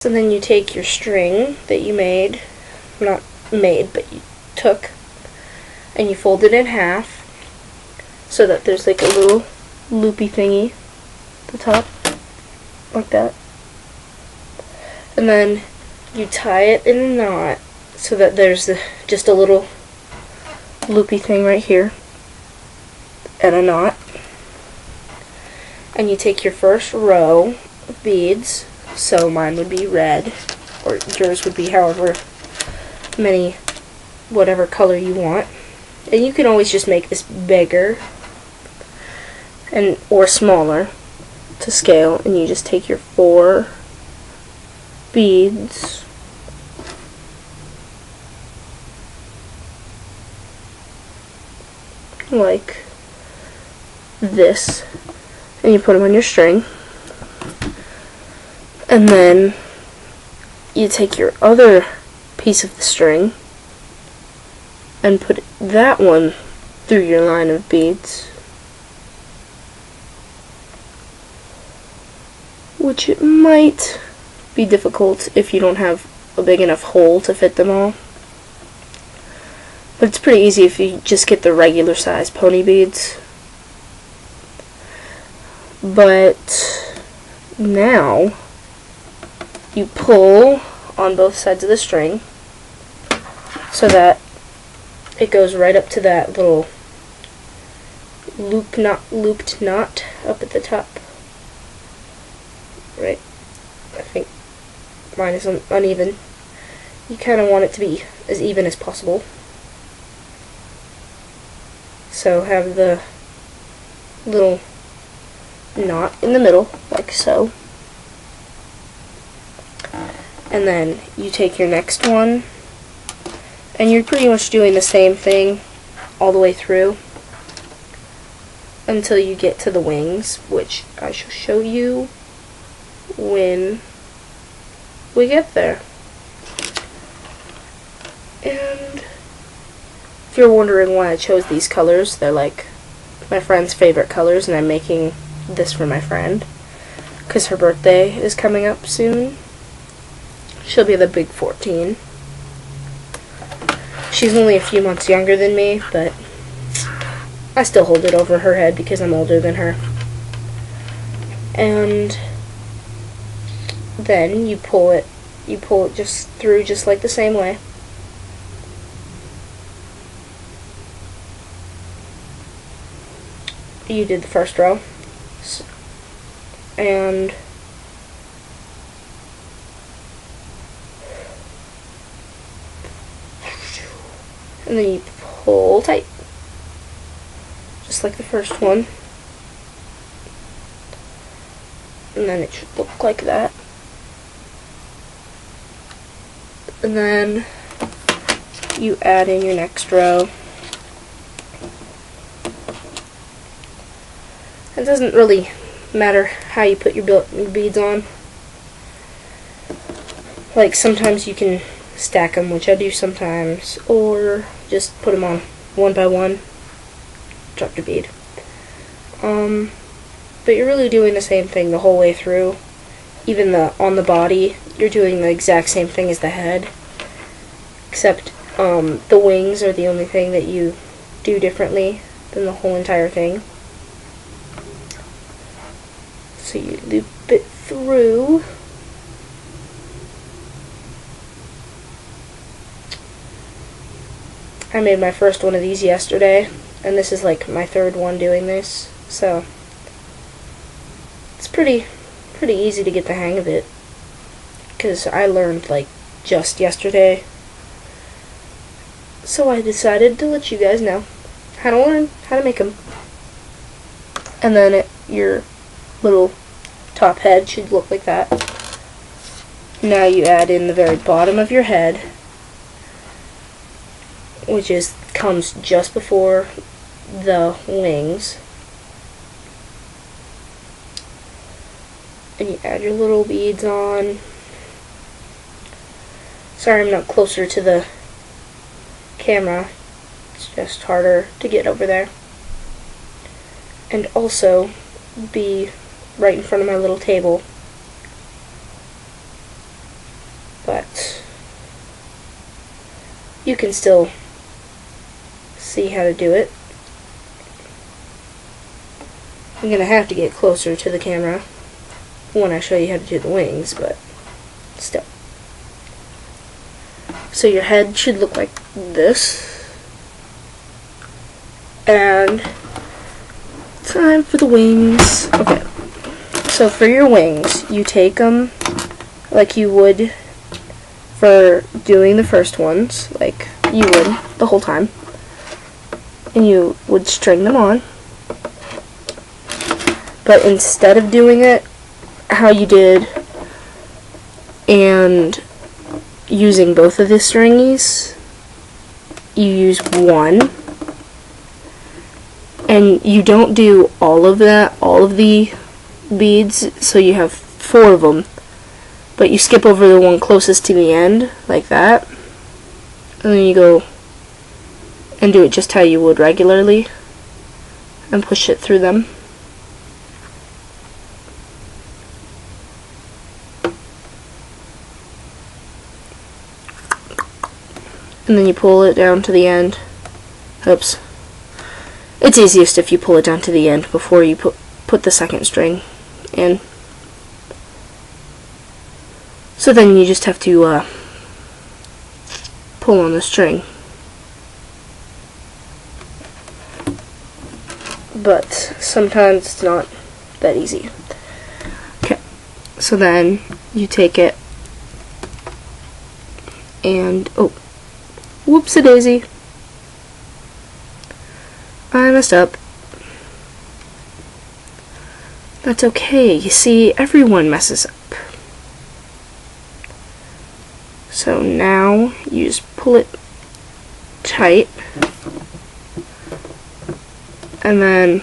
And then you take your string that you made, not made, but you took, and you fold it in half so that there's like a little loopy thingy at the top, like that. And then you tie it in a knot so that there's just a little loopy thing right here and a knot. And you take your first row of beads, so mine would be red, or yours would be however many, whatever color you want. And you can always just make this bigger and or smaller to scale, and you just take your 4 beads like this, and you put them on your string, and then you take your other piece of the string and put that one through your line of beads, which it might be difficult if you don't have a big enough hole to fit them all. But it's pretty easy if you just get the regular size pony beads. But now you pull on both sides of the string so that it goes right up to that little looped knot up at the top. Right? I think mine is uneven. You kind of want it to be as even as possible. So have the little knot in the middle, like so. And then you take your next one, and you're pretty much doing the same thing all the way through until you get to the wings, which I shall show you when we get there. And if you're wondering why I chose these colors, they're like my friend's favorite colors, and I'm making this for my friend because her birthday is coming up soon. She'll be the big 14. She's only a few months younger than me, but I still hold it over her head because I'm older than her. And then you pull it just through, just like the same way. You did the first row, and then you pull tight, just like the first one, and then it should look like that. And then you add in your next row. It doesn't really matter how you put your beads on. Like, sometimes you can stack them, which I do sometimes, or just put them on one by one, drop your bead. But you're really doing the same thing the whole way through. Even on the body, you're doing the exact same thing as the head, except the wings are the only thing that you do differently than the whole entire thing. So you loop it through. I made my first one of these yesterday, and this is like my 3rd one doing this, so it's pretty easy to get the hang of it, because I learned like just yesterday. So I decided to let you guys know how to learn how to make them. And then your little top head should look like that. Now you add in the very bottom of your head, which comes just before the wings. And you add your little beads on. Sorry I'm not closer to the camera. It's just harder to get over there. And also be right in front of my little table. but you can still see how to do it. I'm going to have to get closer to the camera when I show you how to do the wings, but still. So your head should look like this. And time for the wings. Okay, so for your wings, you take them like you would for doing the first ones, like you would the whole time, and you would string them on. But instead of doing it how you did and using both of the stringies, you use one. And you don't do all of the beads, so you have 4 of them. But you skip over the one closest to the end, like that. And then you go and do it just how you would regularly. And push it through them. And then you pull it down to the end. Oops. It's easiest if you pull it down to the end before you put the second string in. So then you just have to pull on the string. But sometimes it's not that easy. Okay, so then you take it and, oh, whoops-a-daisy. I messed up. That's okay. You see, everyone messes up. So now you just pull it tight, and then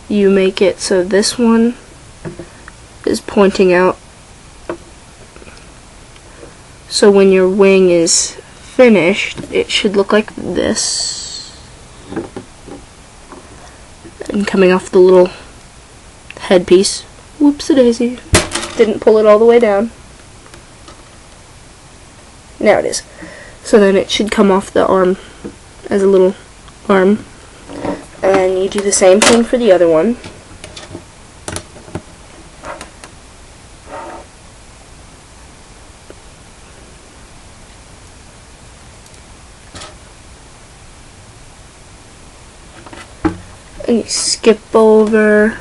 you make it so this one is pointing out. So when your wing is finished, it should look like this. And coming off the little headpiece. Whoops-a-daisy. Didn't pull it all the way down. Now it is. So then it should come off the arm as a little arm. And you do the same thing for the other one. And you skip over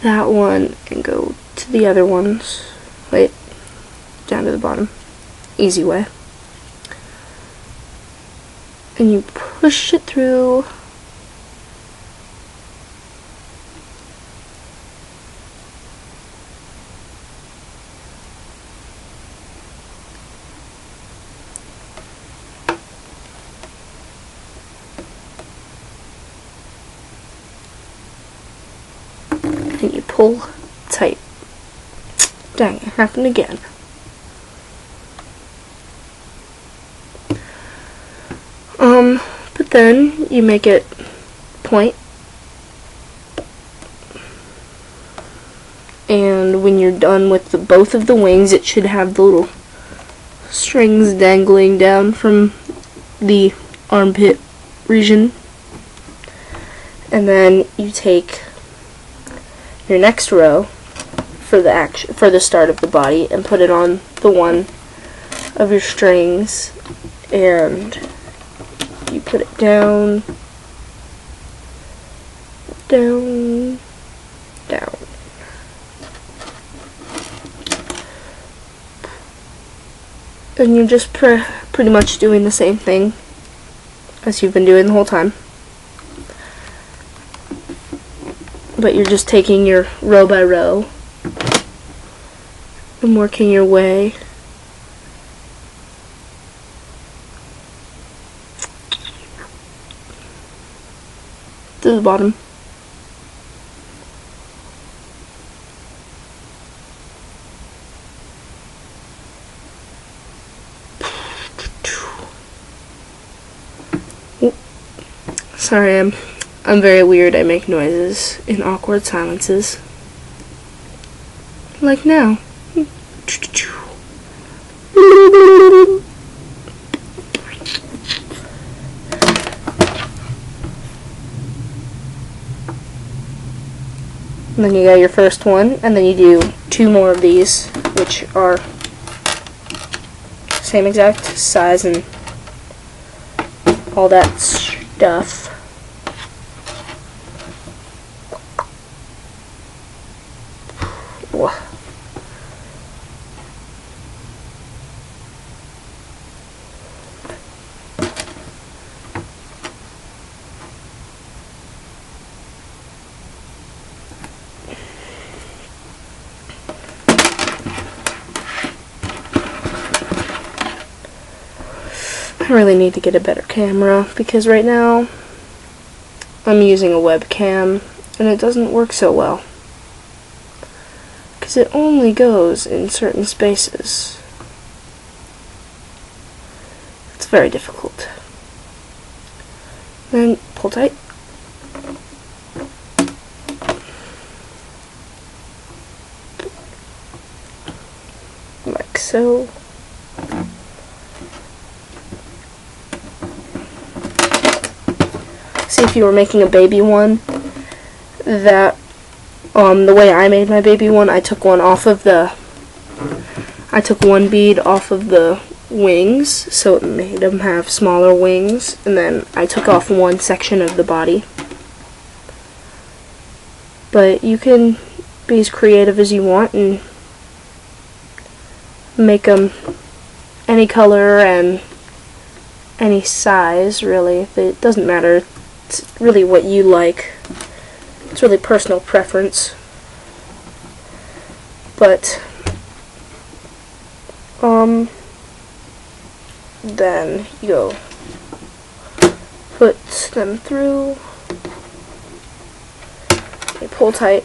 that one and go to the other ones. Wait, down to the bottom. Easy way. And you push it through. And you pull tight. Dang, it happened again. But then you make it point. And when you're done with both of the wings, it should have the little strings dangling down from the armpit region. And then you take your next row for the start of the body and put it on the one of your strings, and you put it down, down, down. And you're just pretty much doing the same thing as you've been doing the whole time. But you're just taking your row by row and working your way to the bottom. Sorry, I'm very weird. I make noises in awkward silences. Like now. And then you got your first one, and then you do 2 more of these, which are same exact size and all that stuff. Whoa. I really need to get a better camera because right now I'm using a webcam and it doesn't work so well because it only goes in certain spaces. It's very difficult. Then pull tight. Like so. See, if you were making a baby one, that the way I made my baby one, I took one bead off of the wings, so it made them have smaller wings, and then I took off one section of the body. But you can be as creative as you want and make them any color and any size, really. It doesn't matter. It's really what you like. It's really personal preference. But then you go put them through. You pull tight.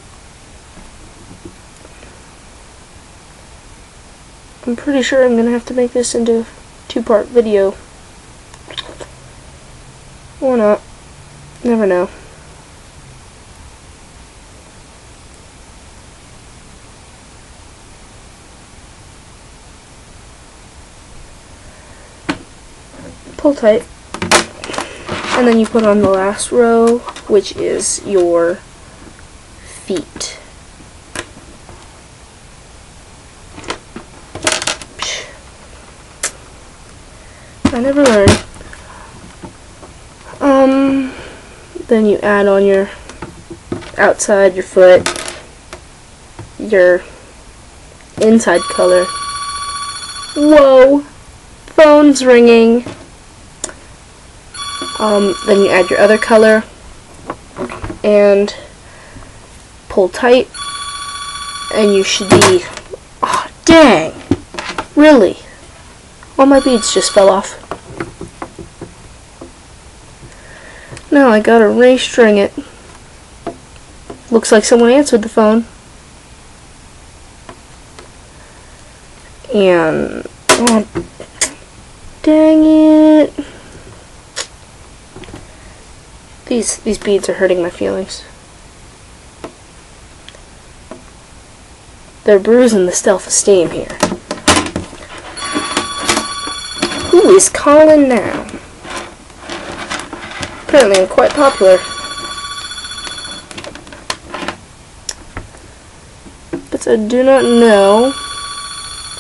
I'm pretty sure I'm gonna have to make this into a 2-part video. Or not. Never know. Pull tight. And then you put on the last row, which is your feet. I never learned. Then you add on your outside, your foot, your inside color. Whoa! Phone's ringing. Then you add your other color and pull tight, and you should be. Oh, dang! Really? All my beads just fell off. Now I gotta restring it. Looks like someone answered the phone. And oh, dang it! These beads are hurting my feelings. They're bruising the self-esteem here. Who is calling now? Apparently I'm quite popular. But I do not know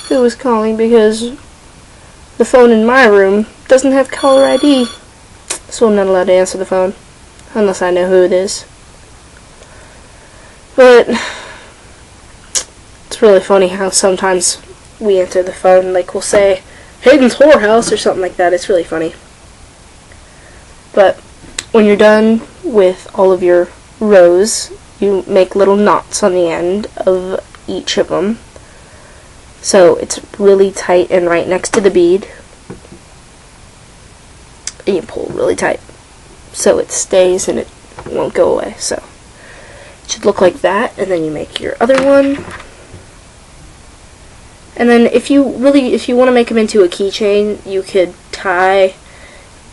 who is calling because the phone in my room doesn't have caller ID. So I'm not allowed to answer the phone unless I know who it is. But it's really funny how sometimes we answer the phone, like we'll say Hayden's Whorehouse or something like that. It's really funny. But when you're done with all of your rows, you make little knots on the end of each of them. So it's really tight and right next to the bead. And you pull really tight so it stays and it won't go away. So it should look like that, and then you make your other one. And then if you want to make them into a keychain, you could tie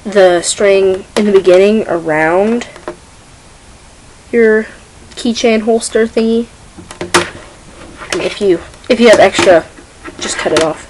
the string in the beginning around your keychain holster thingy. And if you have extra, just cut it off.